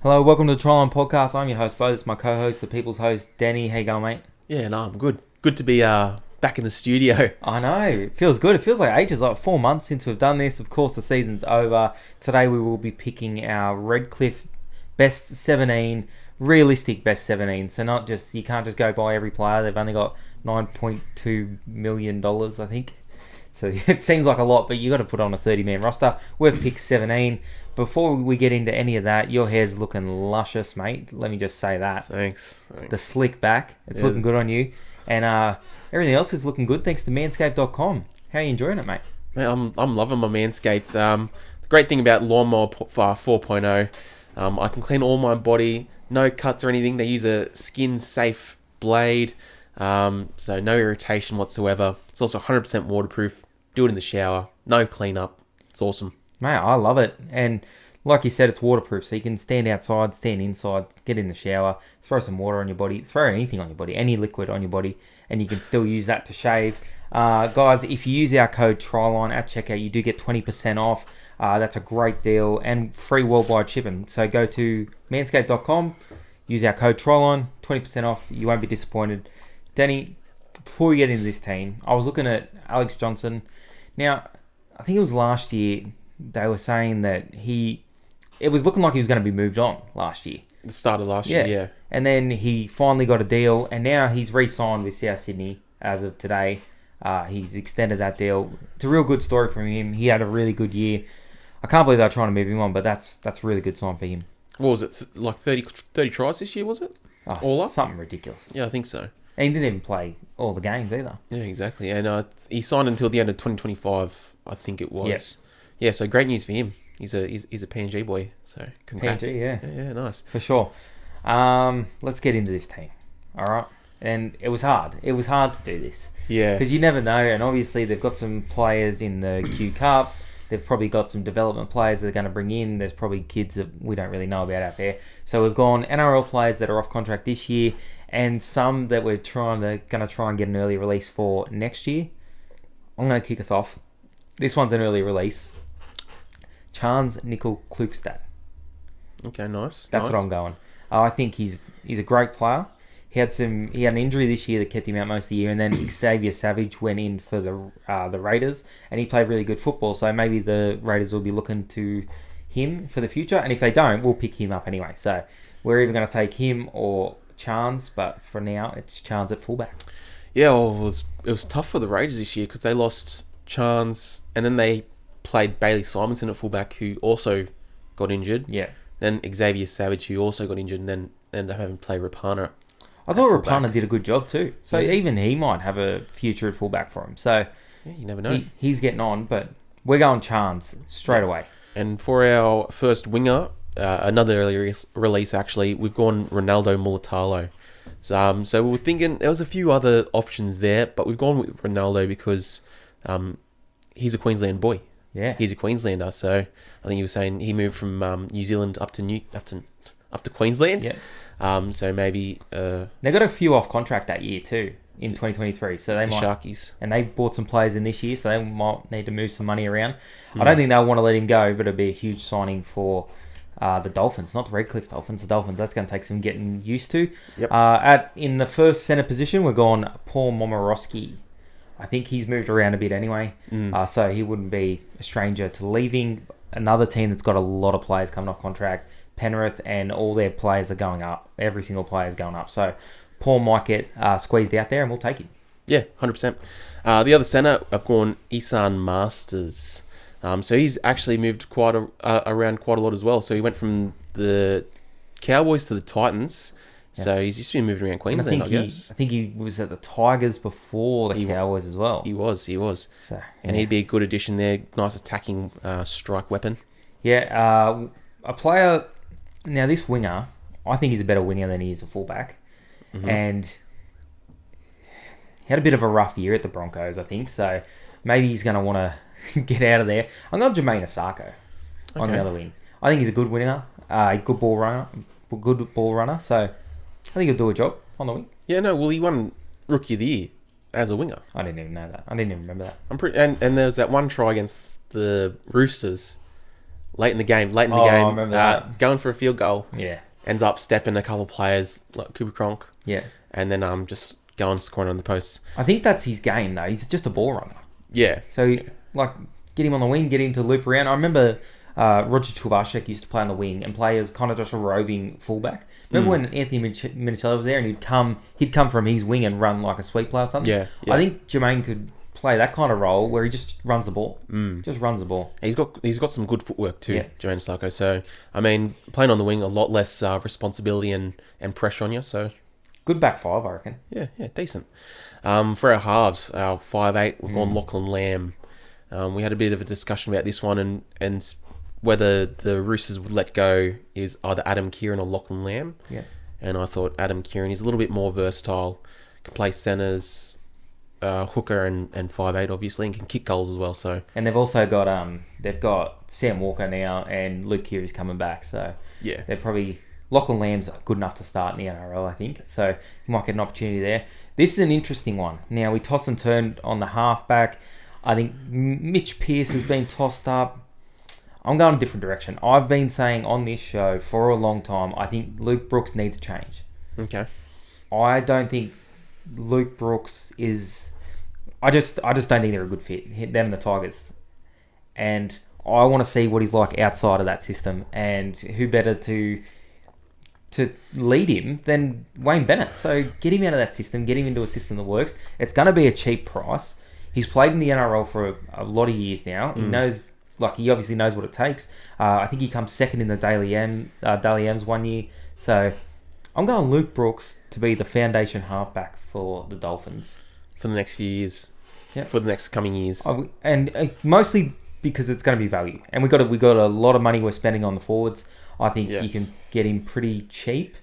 Hello, welcome to the TryLine podcast. I'm your host, Bo. It's my co-host, the people's host, Danny. How you going, mate? Yeah, no, I'm good. Good to be back in the studio. I know. It feels good. It feels like ages, like 4 months since we've done this. Of course, the season's over. Today we will be picking our Redcliffe best 17, realistic best 17. So not just, you can't just go buy every player. They've only got $9.2 million, I think. So it seems like a lot, but you got to put on a 30-man roster. We've picked 17. Before we get into any of that, your hair's looking luscious, mate. Let me just say that. Thanks. The slick back, it's looking good on you. And everything else is looking good thanks to MANSCAPED.com. How are you enjoying it, mate? Mate, I'm loving my Manscaped. The great thing about Lawnmower 4.0, I can clean all my body, no cuts or anything. They use a skin-safe blade, so no irritation whatsoever. It's also 100% waterproof. Do it in the shower. No cleanup. It's awesome. Mate, I love it. And like you said, it's waterproof, so you can stand outside, stand inside, get in the shower, throw some water on your body, throw anything on your body, any liquid on your body, and you can still use that to shave. Guys, if you use our code TryLine at checkout, you do get 20% off. That's a great deal and free worldwide shipping. So go to manscaped.com, use our code TryLine, 20% off. You won't be disappointed. Danny, before we get into this team, I was looking at Alex Johnson. Now, I think it was last year, they were saying that it was looking like he was going to be moved on last year. The start of last year, yeah. And then he finally got a deal, and now he's re-signed with South Sydney as of today. He's extended that deal. It's a real good story from him. He had a really good year. I can't believe they're trying to move him on, but that's a really good sign for him. What was it, like 30 tries this year, was it? All up? Something ridiculous. Yeah, I think so. And he didn't even play all the games either. Yeah, exactly. And he signed until the end of 2025, I think it was. Yes. Yeah, so great news for him. He's a PNG boy, so congrats. PNG, yeah. Yeah, nice. For sure. Let's get into this team, all right? And it was hard. It was hard to do this. Yeah. Because you never know, and obviously they've got some players in the Q Cup. They've probably got some development players that they're going to bring in. There's probably kids that we don't really know about out there. So we've gone NRL players that are off contract this year, and some that we're going to try and get an early release for next year. I'm going to kick us off. This one's an early release. Chance Nickel Klukstad. Okay, nice. That's what I'm going. I think he's a great player. He had an injury this year that kept him out most of the year, and then Xavier Savage went in for the Raiders, and he played really good football. So maybe the Raiders will be looking to him for the future, and if they don't, we'll pick him up anyway. So we're either going to take him or Chance, but for now, it's Chance at fullback. Yeah, well, it was tough for the Raiders this year because they lost Chance, and then they played Bailey Simonson at fullback, who also got injured. Yeah. Then Xavier Savage, who also got injured, and then ended up having to play Rapana. I thought Rapana did a good job too. So even he might have a future at fullback for him. So yeah, you never know. He's getting on, but we're going Chance straight away. And for our first winger, another early release actually, we've gone Ronaldo Mulatalo. So we were thinking there was a few other options there, but we've gone with Ronaldo because he's a Queensland boy. Yeah, he's a Queenslander. So I think he was saying he moved from New Zealand up to Queensland. Yeah. So maybe they got a few off contract that year too in 2023. So they might Sharkies, and they bought some players in this year, so they might need to move some money around. I don't think they'll want to let him go, but it'd be a huge signing for the Dolphins, not the Redcliffe Dolphins. The Dolphins. That's going to take some getting used to. Yep. In the first centre position, we're going Paul Momorowski. I think he's moved around a bit anyway, so he wouldn't be a stranger to leaving. Another team that's got a lot of players coming off contract, Penrith, and all their players are going up. Every single player is going up. So Paul might get squeezed out there, and we'll take him. Yeah, 100%. The other centre, I've gone Isan Masters. So he's actually moved around quite a lot as well. So he went from the Cowboys to the Titans. Yeah. So he's just been moving around Queensland, I guess. I think he was at the Tigers before the Cowboys as well. He was. So, yeah. And he'd be a good addition there. Nice attacking strike weapon. Yeah, a player... Now, this winger, I think he's a better winger than he is a fullback. Mm-hmm. And he had a bit of a rough year at the Broncos, I think. So maybe he's going to want to get out of there. I'm going Jermaine Asako on the other wing. I think he's a good winger, a good ball runner. So I think he'll do a job on the wing. Yeah, no, well, he won Rookie of the Year as a winger. I didn't even know that. I didn't even remember that. And there's that one try against the Roosters late in the game, I remember that. going for a field goal. Yeah. Ends up stepping a couple of players like Cooper Cronk. Yeah. And then just going scoring on the post. I think that's his game, though. He's just a ball runner. Yeah. So, like, get him on the wing, get him to loop around. I remember Roger Tubashek used to play on the wing and play as kind of just a roving fullback. Remember when Anthony Minicello was there and he'd come from his wing and run like a sweep play or something? Yeah. I think Jermaine could play that kind of role where he just runs the ball. Just runs the ball. He's got some good footwork too, Yeah. Jermaine Sarko. So, I mean, playing on the wing, a lot less responsibility and pressure on you. So, Good back five, I reckon. yeah, decent. For our halves, our 5'8", we've gone Lachlan Lamb. We had a bit of a discussion about this one and whether the Roosters would let go is either Adam Kieran or Lachlan Lamb. Yeah. And I thought Adam Kieran is a little bit more versatile, can play centres, hooker and 5'8", obviously, and can kick goals as well. So And they've also got Sam Walker now and Luke Keary's coming back. So yeah, they're probably... Lachlan Lamb's good enough to start in the NRL, I think. So you might get an opportunity there. This is an interesting one. Now, we tossed and turned on the halfback. I think Mitch Pearce has been tossed up. I'm going a different direction. I've been saying on this show for a long time, I think Luke Brooks needs a change. okay, I don't think Luke Brooks is... I just don't think they're a good fit. Them and the Tigers. And I want to see what he's like outside of that system. And who better to lead him than Wayne Bennett. So get him out of that system, get him into a system that works. It's going to be a cheap price. He's played in the NRL for a lot of years now. He knows, he obviously knows what it takes. I think he comes second in the Daily M's 1 year. So I'm going Luke Brooks to be the foundation halfback for the Dolphins. for the next few years, Yeah. for the next coming years. And mostly because it's going to be value. And we got a lot of money we're spending on the forwards. I think Yes. you can get him pretty cheap,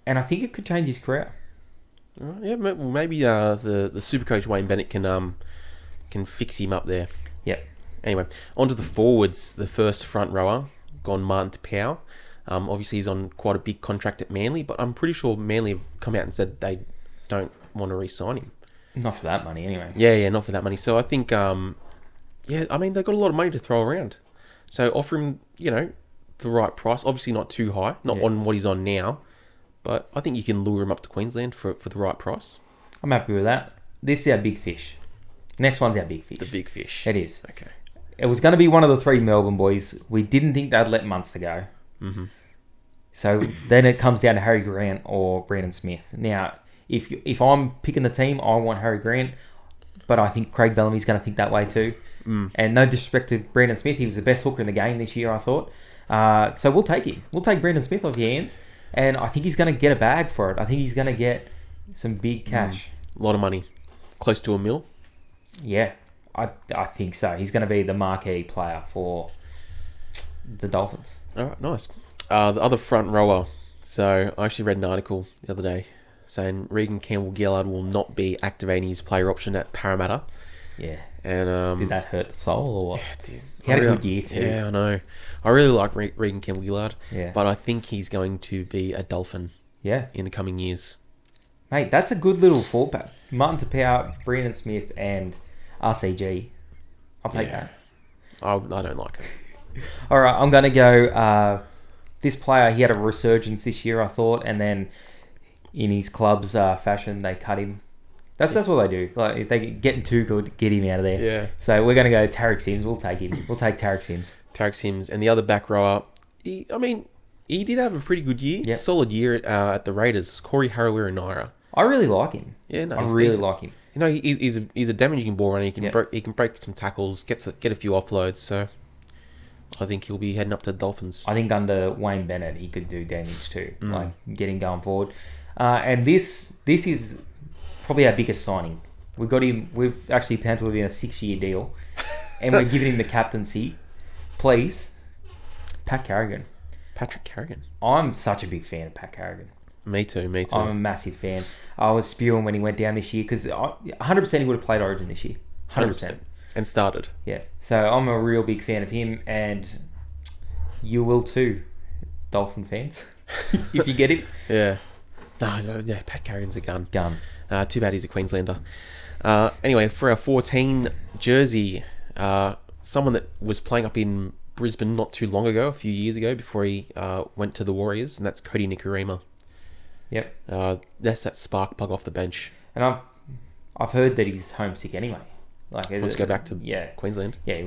and I think it could change his career. Yeah, maybe the Supercoach Wayne Bennett can fix him up there. Yep. Anyway, on to the forwards. The first front rower, gone Martin Tapau. Obviously, he's on quite a big contract at Manly, but I'm pretty sure Manly have come out and said they don't want to re-sign him. Not for that money, anyway. Yeah, not for that money. So I think, I mean, they've got a lot of money to throw around. So offer him, the right price. Obviously not too high, not on what he's on now, but I think you can lure him up to Queensland for the right price. I'm happy with that. This is our big fish. Next one's our big fish. The big fish. It is. Okay. It was going to be one of the three Melbourne boys. We didn't think they'd let Munster go. Mm-hmm. So then it comes down to Harry Grant or Brandon Smith. Now, if I'm picking the team, I want Harry Grant, but I think Craig Bellamy's going to think that way too. And no disrespect to Brandon Smith, he was the best hooker in the game this year, I thought. So we'll take him. We'll take Brandon Smith off your hands, and I think he's going to get a bag for it. I think he's going to get some big cash. A lot of money. Close to $1 million. Yeah, I think so. He's going to be the marquee player for the Dolphins. All right, nice. The other front rower. So I actually read an article the other day saying Regan Campbell-Gillard will not be activating his player option at Parramatta. Yeah. And did that hurt the soul or what? Yeah, He had a good year too. Yeah, I know. I really like Regan Campbell-Gillard. Yeah. But I think he's going to be a Dolphin Yeah. in the coming years. Mate, that's a good little fullback. Martin Tapau, Brandon Smith, and RCG. I'll take that. I don't like it. All right, I'm going to go... this player, he had a resurgence this year, I thought, and then in his club's fashion, they cut him. That's what they do. Like, if they getting too good, get him out of there. Yeah. So we're going to go Tarek Sims. We'll take him. We'll take Tarek Sims. Tarek Sims. And the other back rower, he did have a pretty good year. Yep. Solid year at the Raiders. Corey Harawira-Naera. I really like him. Yeah, no, I he's really decent. like him. He's a damaging ball runner. He can Yep. he can break some tackles, get a few offloads. So I think he'll be heading up to the Dolphins. I think under Wayne Bennett, he could do damage too, like getting going forward. And this is probably our biggest signing. We got him. We've actually penciled in a 6-year deal, and we're giving him the captaincy. Please, Pat Carrigan. Patrick Carrigan. I'm such a big fan of Pat Carrigan. Me too. I'm a massive fan. I was spewing when he went down this year because 100% he would have played Origin this year. 100%. And started. Yeah. So I'm a real big fan of him, and you will too, Dolphin fans, if you get him. Yeah. No, yeah, Pat Carrigan's a gun. Too bad he's a Queenslander. Anyway, for our 14 jersey, someone that was playing up in Brisbane not too long ago, a few years ago, before he went to the Warriors, and that's Cody Nikorima. Yep. That's that spark plug off the bench. And I've heard that he's homesick anyway. Like, Wants to go back to Queensland. Yeah, he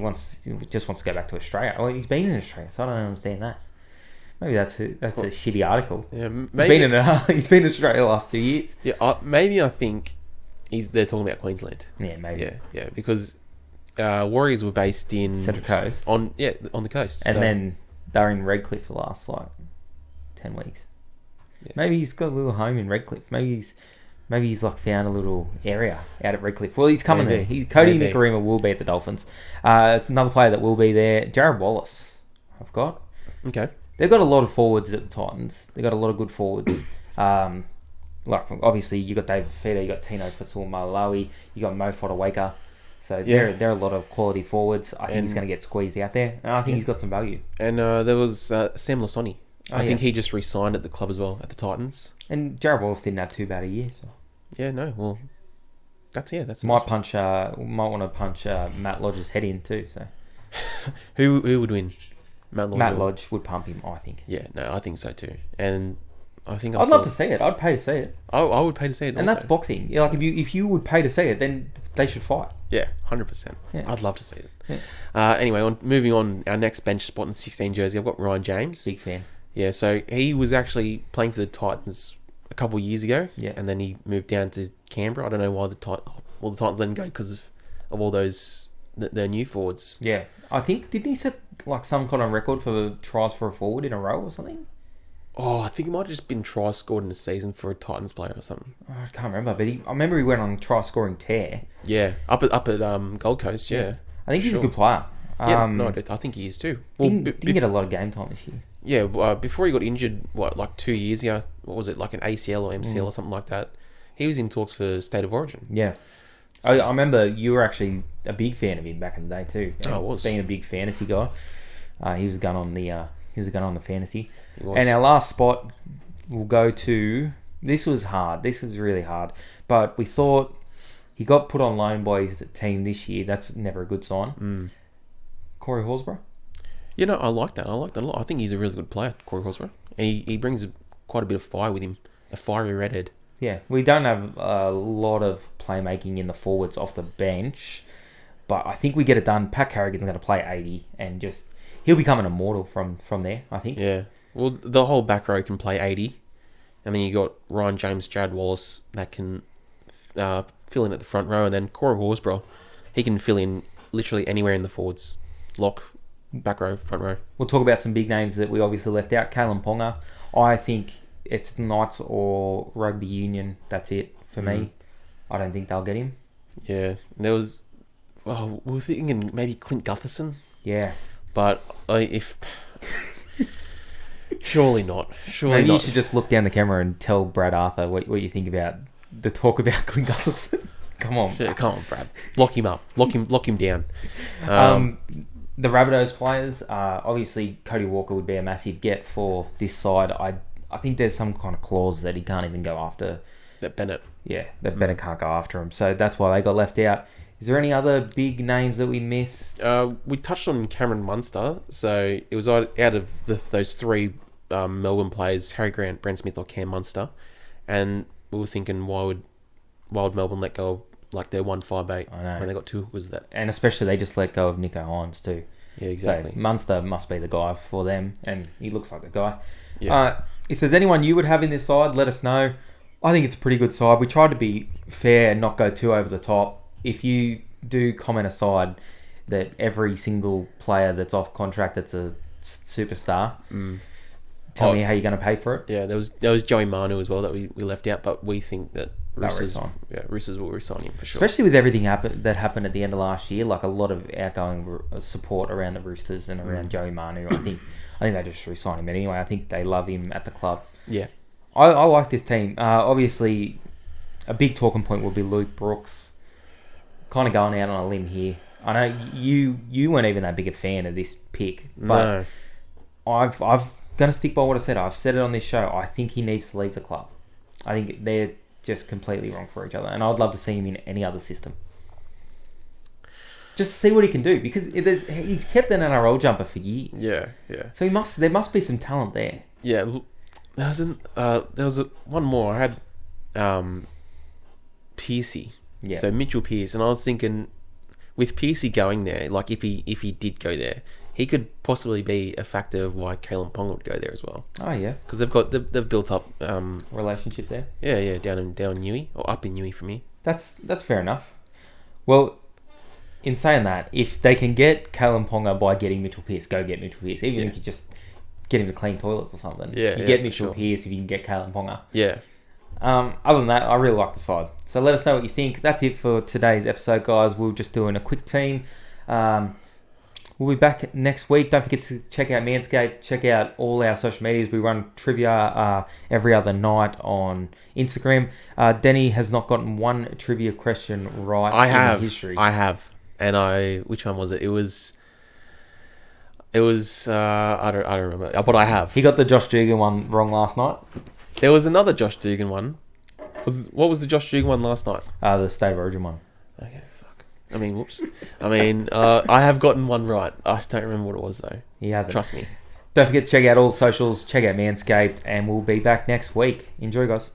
just wants to go back to Australia. Well, he's been in Australia, so I don't understand that. Maybe that's a shitty article. Yeah, maybe he's been in Australia the last 2 years. Yeah, maybe I think they're talking about Queensland. Yeah, maybe. Yeah, because Warriors were based in Central Coast on the coast, and then they're in Redcliffe the last 10 weeks. Yeah. Maybe he's got a little home in Redcliffe. Maybe he's like found a little area out at Redcliffe. Well, he's coming there. Cody Nikorima will be at the Dolphins. Another player that will be there, Jared Wallace. I've got. Okay. They've got a lot of forwards at the Titans. They've got a lot of good forwards. Like obviously you got David Fifita, you got Tino Fa'asuamaleaui, you got Mo Fotuaika. So there are a lot of quality forwards. I think he's going to get squeezed out there, and I think he's got some value. And there was Sam Lasoni. I think he just re-signed at the club as well, at the Titans. And Jared Wallace didn't have too bad a year. So. Yeah, no, well, that's might want to punch Matt Lodge's head in too. So, who would win? Matt Lodge would pump him, I think. Yeah, no, I think so too. And I think I'd love to see it. I'd pay to see it. I would pay to see it. And also. that's boxing. Yeah, like if you would pay to see it, then they should fight. Yeah, 100%. Yeah. I'd love to see it. Yeah. Anyway, moving on, our next bench spot in 16 jersey, I've got Ryan James. Big fan. Yeah, so he was actually playing for the Titans a couple of years ago. Yeah. And then he moved down to Canberra. I don't know why the Titans let him go because of all those their new forwards. Yeah, I think didn't he set like some kind of record for tries for a forward in a row or something? Oh, I think it might have just been tries scored in a season for a Titans player or something. Oh, I can't remember, but I remember he went on a try scoring tear. Yeah, up at Gold Coast. Yeah, I think he's a good player. I think he is too. Well, didn't get a lot of game time this year. Yeah, before he got injured, like 2 years ago, what was it, like an ACL or MCL or something like that? He was in talks for State of Origin. Yeah. So, I remember you were actually a big fan of him back in the day too. I was. Being a big fantasy guy. He was a gun on the fantasy. And our last spot will go to... This was hard. This was really hard. But we thought he got put on loan by his team this year. That's never a good sign. Corey Horsburgh? I like that. I like that a lot. I think he's a really good player, Corey Horsburgh. And he brings quite a bit of fire with him. A fiery redhead. Yeah, we don't have a lot of playmaking in the forwards off the bench. But I think we get it done. Pat Carrigan's going to play 80 and he'll become an immortal from there, I think. Yeah. Well, the whole back row can play 80. And then you got Ryan James, Jared Wallace that can fill in at the front row. And then Corey Horsburgh, he can fill in literally anywhere in the forwards. Lock, back row, front row. We'll talk about some big names that we obviously left out. Kalen Ponga. I think it's Knights or Rugby Union. That's it for me. I don't think they'll get him. Yeah. There was... Well, we were thinking maybe Clint Gutherson. Yeah. But if... Surely not. Maybe you should just look down the camera and tell Brad Arthur what you think about the talk about Clint Gutherson. Come on. Come on, Brad. Lock him up. Lock him down. The Rabbitohs players, obviously Cody Walker would be a massive get for this side. I think there's some kind of clause that he can't even go after. That Bennett. Yeah, that Bennett can't go after him. So that's why they got left out. Is there any other big names that we missed? We touched on Cameron Munster. So it was out of those three Melbourne players, Harry Grant, Brent Smith or Cam Munster. And we were thinking, why would Melbourne let go of like their 158 when they got two hookers that? And especially they just let go of Nico Hines too. Yeah, exactly. So Munster must be the guy for them, and he looks like the guy. Yeah. If there's anyone you would have in this side, let us know. I think it's a pretty good side. We tried to be fair and not go too over the top. If you do comment aside that every single player that's off contract that's a superstar, tell me how you're going to pay for it. Yeah, there was Joey Manu as well that we left out, but we think that Roosters will resign him for sure. Especially with everything that happened at the end of last year, like a lot of outgoing support around the Roosters and around Joey Manu. I think they just resign him anyway. I think they love him at the club. Yeah. I like this team. Obviously, a big talking point will be Luke Brooks. Kind of going out on a limb here. I know you weren't even that big a fan of this pick, but no. I've going to stick by what I said. I've said it on this show. I think he needs to leave the club. I think they're just completely wrong for each other, and I'd love to see him in any other system. just to see what he can do, because he's kept an NRL jumper for years. Yeah. So there must be some talent there. Yeah. There was one more. I had Piercy. Yeah. So Mitchell Pearce, and I was thinking, with Piercy going there, like if he did go there, he could possibly be a factor of why Kalen Ponga would go there as well. Oh yeah, because they've built up relationship there. Yeah, down in Newey, or up in Newey from here. That's fair enough. Well, in saying that, if they can get Kalen Ponga by getting Mitchell Pearce, go get Mitchell Pearce. Even if you just get him to clean toilets or something. Yeah, you get Mitchell Pearce if you can get Kalen Ponga. Yeah. Other than that, I really like the side. So let us know what you think. That's it for today's episode, guys. We're just doing a quick team. We'll be back next week. Don't forget to check out Manscaped. Check out all our social medias. We run trivia every other night on Instagram. Denny has not gotten one trivia question right in history. I have. And which one was it? It was I don't remember, but I have. He got the Josh Dugan one wrong last night. There was another Josh Dugan one. What was the Josh Dugan one last night? The State of Origin one. Okay, fuck. I mean, whoops. I have gotten one right. I don't remember what it was, though. He hasn't. Trust me. Don't forget to check out all the socials, check out Manscaped, and we'll be back next week. Enjoy, guys.